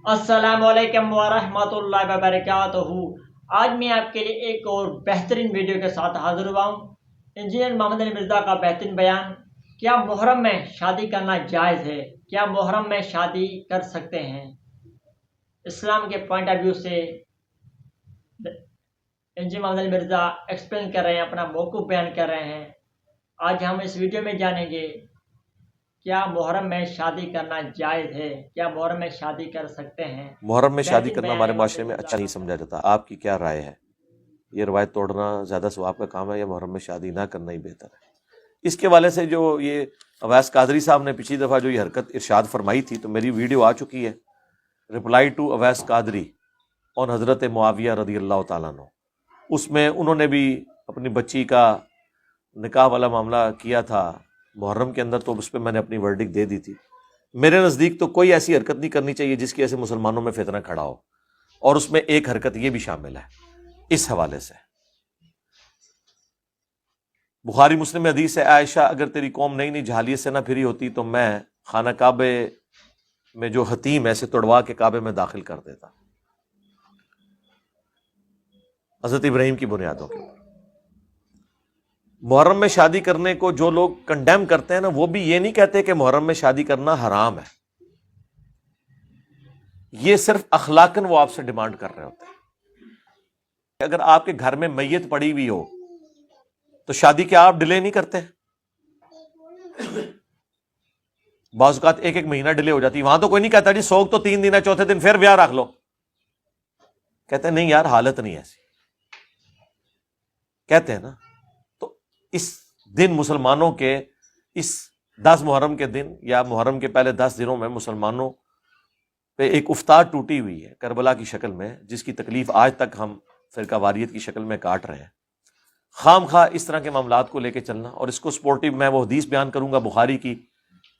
السلام علیکم ورحمۃ اللہ وبرکاتہ۔ آج میں آپ کے لیے ایک اور بہترین ویڈیو کے ساتھ حاضر ہوا ہوں۔ انجینئر محمد علی مرزا کا بہترین بیان، کیا محرم میں شادی کرنا جائز ہے؟ کیا محرم میں شادی کر سکتے ہیں؟ اسلام کے پوائنٹ آف ویو سے انجینئر محمد علی مرزا ایکسپلین کر رہے ہیں، اپنا موقف بیان کر رہے ہیں۔ آج ہم اس ویڈیو میں جانیں گے کیا محرم میں شادی کرنا جائز ہے؟ کیا محرم میں شادی کر سکتے ہیں؟ محرم میں شادی کرنا ہمارے معاشرے میں اچھا نہیں سمجھا جاتا۔ آپ کی کیا رائے ہے؟ یہ روایت توڑنا زیادہ ثواب کا کام ہے یا محرم میں شادی نہ کرنا ہی بہتر ہے؟ اس کے حوالے سے جو یہ اویس قادری صاحب نے پچھلی دفعہ جو یہ حرکت ارشاد فرمائی تھی، تو میری ویڈیو آ چکی ہے، رپلائی ٹو اویس قادری اور حضرت معاویہ رضی اللہ تعالیٰ عنہ۔ اس میں انہوں نے بھی اپنی بچی کا نکاح والا معاملہ کیا تھا محرم کے اندر، تو اس پہ میں نے اپنی ورڈک دے دی تھی۔ میرے نزدیک تو کوئی ایسی حرکت نہیں کرنی چاہیے جس کی وجہ سے مسلمانوں میں فتنہ کھڑا ہو، اور اس میں ایک حرکت یہ بھی شامل ہے۔ اس حوالے سے بخاری مسلم میں حدیث ہے، عائشہ اگر تیری قوم نئی نئی جہالیت سے نہ پھری ہوتی تو میں خانہ کعبے میں جو حتیم ایسے توڑوا کے کعبے میں داخل کر دیتا، حضرت ابراہیم کی بنیادوں کے اوپر۔ محرم میں شادی کرنے کو جو لوگ کنڈیم کرتے ہیں نا، وہ بھی یہ نہیں کہتے کہ محرم میں شادی کرنا حرام ہے، یہ صرف اخلاقاً وہ آپ سے ڈیمانڈ کر رہے ہوتے ہیں۔ اگر آپ کے گھر میں میت پڑی ہوئی ہو تو شادی کیا آپ ڈیلے نہیں کرتے؟ بعض اوقات ایک مہینہ ڈیلے ہو جاتی، وہاں تو کوئی نہیں کہتا جی سوگ تو 3 دن ہے، چوتھے دن پھر بیاہ رکھ لو۔ کہتے ہیں نہیں یار، حالت نہیں ایسی، کہتے ہیں نا۔ تو اس دن مسلمانوں کے اس 10 محرم کے دن یا محرم کے پہلے 10 دنوں میں مسلمانوں پہ ایک افتاد ٹوٹی ہوئی ہے کربلا کی شکل میں، جس کی تکلیف آج تک ہم فرقہ واریت کی شکل میں کاٹ رہے ہیں۔ خام خواہ اس طرح کے معاملات کو لے کے چلنا، اور اس کو سپورٹیو میں وہ حدیث بیان کروں گا بخاری کی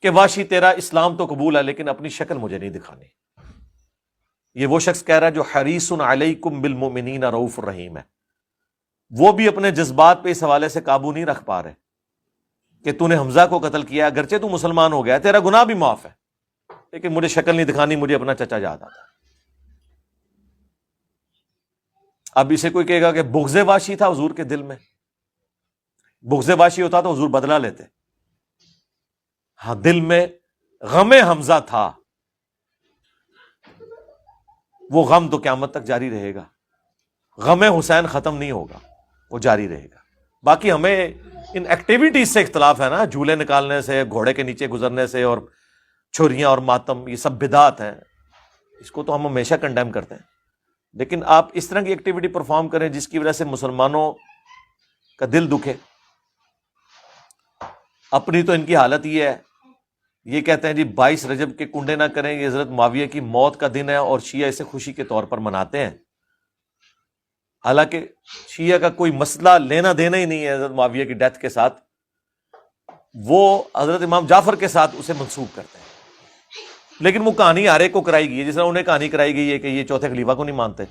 کہ واشی تیرا اسلام تو قبول ہے لیکن اپنی شکل مجھے نہیں دکھانی۔ یہ وہ شخص کہہ رہا ہے جو حریص علیکم بالمؤمنین رؤوف الرحیم ہے، وہ بھی اپنے جذبات پہ اس حوالے سے قابو نہیں رکھ پا رہے کہ تو نے حمزہ کو قتل کیا، اگرچہ تو مسلمان ہو گیا، تیرا گناہ بھی معاف ہے، لیکن مجھے شکل نہیں دکھانی، مجھے اپنا چچا یاد آتا۔ اب اسے کوئی کہے گا کہ بغض واشی تھا حضور کے دل میں، بغض واشی ہوتا تو حضور بدلہ لیتے۔ ہاں، دل میں غم حمزہ تھا، وہ غم تو قیامت تک جاری رہے گا، غم حسین ختم نہیں ہوگا، وہ جاری رہے گا۔ باقی ہمیں ان ایکٹیویٹیز سے اختلاف ہے نا، جھولے نکالنے سے، گھوڑے کے نیچے گزرنے سے، اور چھریاں اور ماتم، یہ سب بدعات ہیں، اس کو تو ہم ہمیشہ کنڈیم کرتے ہیں۔ لیکن آپ اس طرح کی ایکٹیویٹی پرفارم کریں جس کی وجہ سے مسلمانوں کا دل دکھے۔ اپنی تو ان کی حالت یہ ہے، یہ کہتے ہیں جی 22 رجب کے کنڈے نہ کریں، یہ حضرت معاویہ کی موت کا دن ہے اور شیعہ اسے خوشی کے طور پر مناتے ہیں، حالانکہ شیعہ کا کوئی مسئلہ لینا دینا ہی نہیں ہے حضرت معاویہ کی ڈیتھ کے ساتھ، وہ حضرت امام جعفر کے ساتھ اسے منسوب کرتے ہیں۔ لیکن وہ کہانی ہر ایک کو کرائی گئی ہے، جس طرح انہیں کہانی کرائی گئی ہے کہ یہ چوتھے خلیفہ کو نہیں مانتے،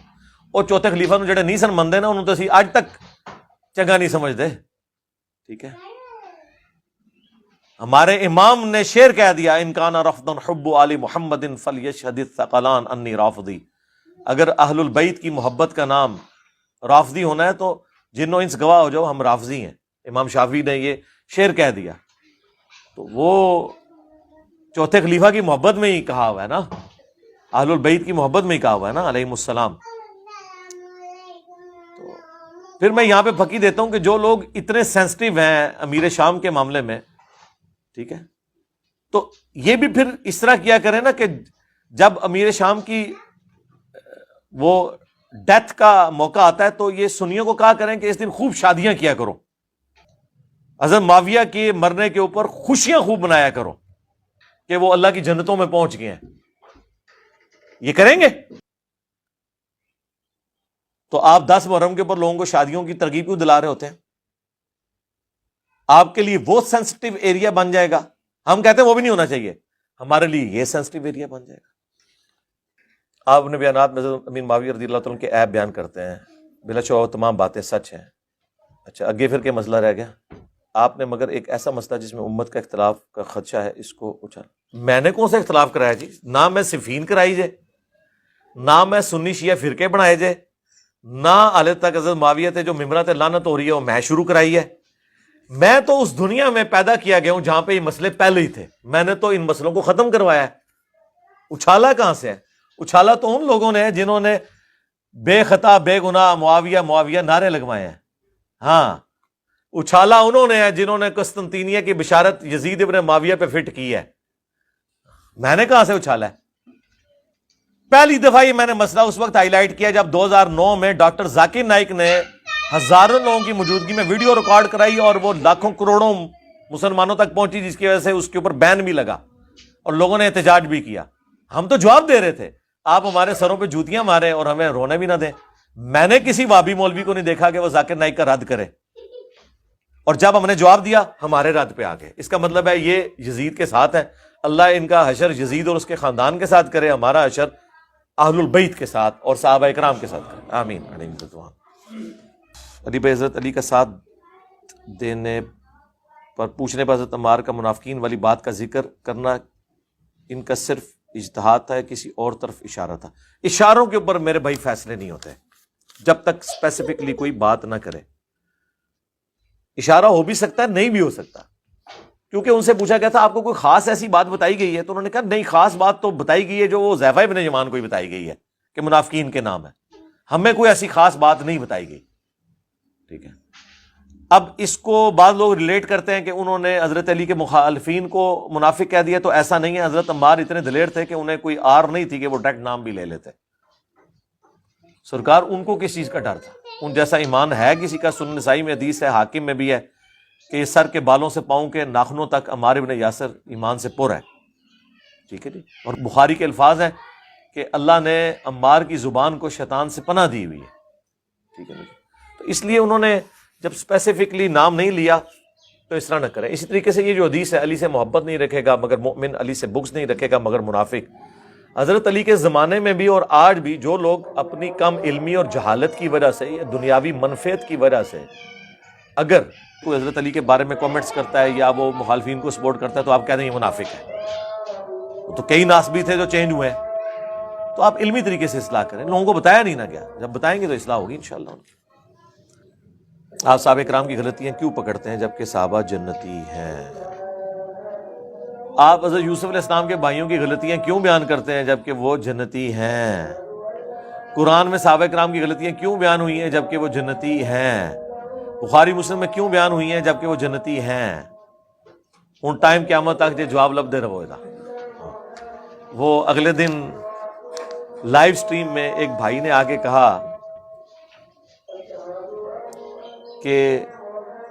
اور چوتھے خلیفہ کو جڑے نہیں سن مندے نا، انہوں تو اسی آج تک چنگا نہیں سمجھتے۔ ٹھیک ہے، ہمارے امام نے شعر کہہ دیا، ان کان رفضا حب آل محمد فلیشہد الثقلان انی رافضی، اگر اہل البیت کی محبت کا نام رافضی ہونا ہے تو جن و انس گواہ ہو جاؤ، ہم رافضی ہیں۔ امام شافعی نے یہ شعر کہہ دیا، تو وہ چوتھے خلیفہ کی محبت میں ہی کہا ہوا ہے نا، اہل البیت کی محبت میں ہی کہا ہوا ہے نا، علیہم السلام۔ تو پھر میں یہاں پہ پھکی دیتا ہوں کہ جو لوگ اتنے سینسٹیو ہیں امیر شام کے معاملے میں، ٹھیک ہے، تو یہ بھی پھر اس طرح کیا کریں نا کہ جب امیر شام کی وہ ڈیتھ کا موقع آتا ہے تو یہ سنیوں کو کہا کریں کہ اس دن خوب شادیاں کیا کرو، حضرت معاویہ کے مرنے کے اوپر خوشیاں خوب منایا کرو کہ وہ اللہ کی جنتوں میں پہنچ گئے ہیں۔ یہ کریں گے تو آپ 10 محرم کے اوپر لوگوں کو شادیوں کی ترغیب کیوں دلا رہے ہوتے ہیں؟ آپ کے لیے وہ سینسٹیو ایریا بن جائے گا، ہم کہتے ہیں وہ بھی نہیں ہونا چاہیے، ہمارے لیے یہ سینسٹیو ایریا بن جائے گا۔ آپ اپنے بیانات میں حضرت امیر معاویہ رضی اللہ تعالیٰ کے عیب بیان کرتے ہیں، بلا شبہ وہ تمام باتیں سچ ہیں۔ اچھا، آگے پھر کے مسئلہ رہ گیا، آپ نے مگر ایک ایسا مسئلہ جس میں امت کا اختلاف کا خدشہ ہے اس کو اچھا، میں نے کون سا اختلاف کرایا جی؟ نہ میں صفین کرائی جے، نہ میں سنی شیعہ فرقے بنائے جے، نہ حالے تک حضرت معاویہ تے جو ممبرات لعنت ہو رہی ہے وہ میں شروع کرائی ہے. میں تو اس دنیا میں پیدا کیا گیا ہوں جہاں پہ یہ مسئلے پہلے ہی تھے. میں نے تو ان مسئلوں کو ختم کروایا ہے. اچھالا کہاں سے ہے؟ اچھالا تو ان لوگوں نے جنہوں نے بے خطا بے گناہ معاویہ معاویہ نعرے لگوائے ہیں. ہاں، اچھالا انہوں نے ہے جنہوں نے قسطنطینیہ کی بشارت یزید ابن معاویہ پہ فٹ کی ہے. میں نے کہاں سے اچھالا ہے؟ پہلی دفعہ یہ میں نے مسئلہ اس وقت ہائی لائٹ کیا جب 2009 میں ڈاکٹر ذاکر نائک نے ہزاروں لوگوں کی موجودگی میں ویڈیو ریکارڈ کرائی اور وہ لاکھوں کروڑوں مسلمانوں تک پہنچی، جس کی وجہ سے اس کے اوپر بین بھی لگا اور لوگوں نے احتجاج بھی کیا. ہم تو جواب دے رہے تھے، آپ ہمارے سروں پہ جوتیاں مارے اور ہمیں رونے بھی نہ دیں. میں نے کسی وابی مولوی کو نہیں دیکھا کہ وہ ذاکر نائک کا رد کرے، اور جب ہم نے جواب دیا ہمارے رد پہ آ گئے. اس کا مطلب ہے یہ یزید کے ساتھ ہے. اللہ ان کا حشر یزید اور اس کے خاندان کے ساتھ کرے، ہمارا حشر اہل البیت کے ساتھ اور صحابہ اکرام کے ساتھ کرے. آمین. علی بھائی، حضرت علی کا ساتھ دینے پر پوچھنے پر حضرت عمار کا منافقین والی بات کا ذکر کرنا ان کا صرف اجتہاد تھا، کسی اور طرف اشارہ تھا؟ اشاروں کے اوپر میرے بھائی فیصلے نہیں ہوتے جب تک اسپیسیفکلی کوئی بات نہ کرے. اشارہ ہو بھی سکتا ہے، نہیں بھی ہو سکتا، کیونکہ ان سے پوچھا گیا تھا آپ کو کوئی خاص ایسی بات بتائی گئی ہے؟ تو انہوں نے کہا نہیں، خاص بات تو بتائی گئی ہے جو وہ حذیفہ ابن یمان کو ہی بتائی گئی ہے کہ منافقین کے نام ہے. ہمیں کوئی ایسی خاص بات نہیں بتائی گئی. ٹھیک ہے. اب اس کو بعض لوگ ریلیٹ کرتے ہیں کہ انہوں نے حضرت علی کے مخالفین کو منافق کہہ دیا، تو ایسا نہیں ہے. حضرت عمار اتنے دلیر تھے کہ انہیں کوئی آر نہیں تھی کہ وہ ڈائریکٹ نام بھی لے لیتے. سرکار ان کو کس چیز کا ڈر تھا؟ ان جیسا ایمان ہے کسی کا؟ سنن نسائی میں حدیث ہے، حاکم میں بھی ہے کہ سر کے بالوں سے پاؤں کے ناخنوں تک عمار ابن یاسر ایمان سے پر ہے. ٹھیک ہے جی. اور بخاری کے الفاظ ہیں کہ اللہ نے عمار کی زبان کو شیطان سے پناہ دی ہوئی ہے. ٹھیک ہے جی. تو اس لیے انہوں نے جب اسپیسیفکلی نام نہیں لیا تو اس طرح نہ کریں. اسی طریقے سے یہ جو حدیث ہے، علی سے محبت نہیں رکھے گا مگر مومن، علی سے بغض نہیں رکھے گا مگر منافق. حضرت علی کے زمانے میں بھی اور آج بھی جو لوگ اپنی کم علمی اور جہالت کی وجہ سے یا دنیاوی منفعت کی وجہ سے اگر کوئی حضرت علی کے بارے میں کامنٹس کرتا ہے یا وہ مخالفین کو سپورٹ کرتا ہے تو آپ کہتے ہیں یہ منافق ہے. تو کئی ناس بھی تھے جو چینج ہوئے ہیں. تو آپ علمی طریقے سے اصلاح کریں. لوگوں کو بتایا نہیں نہ گیا، جب بتائیں گے تو اصلاح ہوگی انشاءاللہ. آپ صحابہ کرام کی غلطیاں کیوں پکڑتے ہیں جبکہ صحابہ جنتی ہیں؟ آپ حضرت یوسف علیہ السلام کے بھائیوں کی غلطیاں کیوں بیان کرتے ہیں جبکہ وہ جنتی ہیں؟ قرآن میں صحابہ کرام کی غلطیاں کیوں بیان ہوئی ہیں جبکہ وہ جنتی ہیں؟ بخاری مسلم میں کیوں بیان ہوئی ہیں جبکہ وہ جنتی ہیں؟ ان ٹائم قیامت تک جو جواب لب دے رہو گا. وہ اگلے دن لائیو سٹریم میں ایک بھائی نے آگے کہا کہ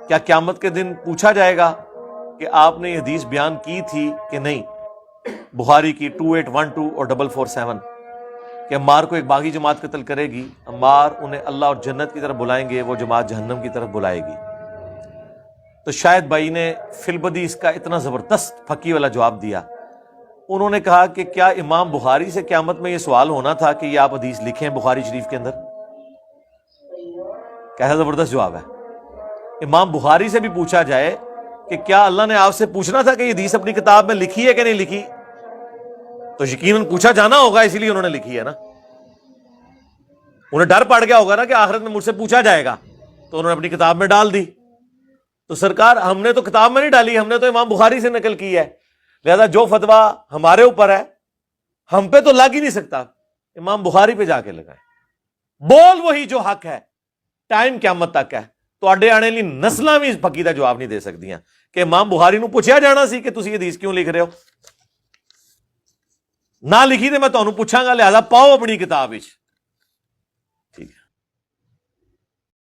کیا قیامت کے دن پوچھا جائے گا کہ آپ نے یہ حدیث بیان کی تھی کہ نہیں؟ بخاری کی 2812 اور 447 کہ عمار کو ایک باغی جماعت قتل کرے گی، عمار انہیں اللہ اور جنت کی طرف بلائیں گے، وہ جماعت جہنم کی طرف بلائے گی. تو شاید بھائی نے فی البدی اس کا اتنا زبردست پھکی والا جواب دیا. انہوں نے کہا کہ کیا امام بخاری سے قیامت میں یہ سوال ہونا تھا کہ یہ آپ حدیث لکھیں بخاری شریف کے اندر؟ کیسا زبردست جواب ہے. امام بخاری سے بھی پوچھا جائے کہ کیا اللہ نے آپ سے پوچھنا تھا کہ یہ حدیث اپنی کتاب میں لکھی ہے کہ نہیں لکھی، تو یقیناً پوچھا جانا ہوگا، اسی لیے انہوں نے لکھی ہے نا. انہیں ڈر پڑ گیا ہوگا نا کہ آخرت میں مجھ سے پوچھا جائے گا، تو انہوں نے اپنی کتاب میں ڈال دی. تو سرکار ہم نے تو کتاب میں نہیں ڈالی، ہم نے تو امام بخاری سے نقل کی ہے، لہذا جو فتویٰ ہمارے اوپر ہے ہم پہ تو لگ ہی نہیں سکتا، امام بخاری پہ جا کے لگائیں. بول وہی جو حق ہے، ٹائم قیامت تک ہے. تو اڈے آنے لی نسلاں بھی اس پکی دا جواب نہیں دے سکتی ہیں کہ امام بخاری نو پوچھا جانا سی کہ تسی یہ حدیث کیوں لکھ رہے ہو. نہ لکھی تو میں تمہیں پوچھاں گا، لہذا پاؤ اپنی کتاب وچ.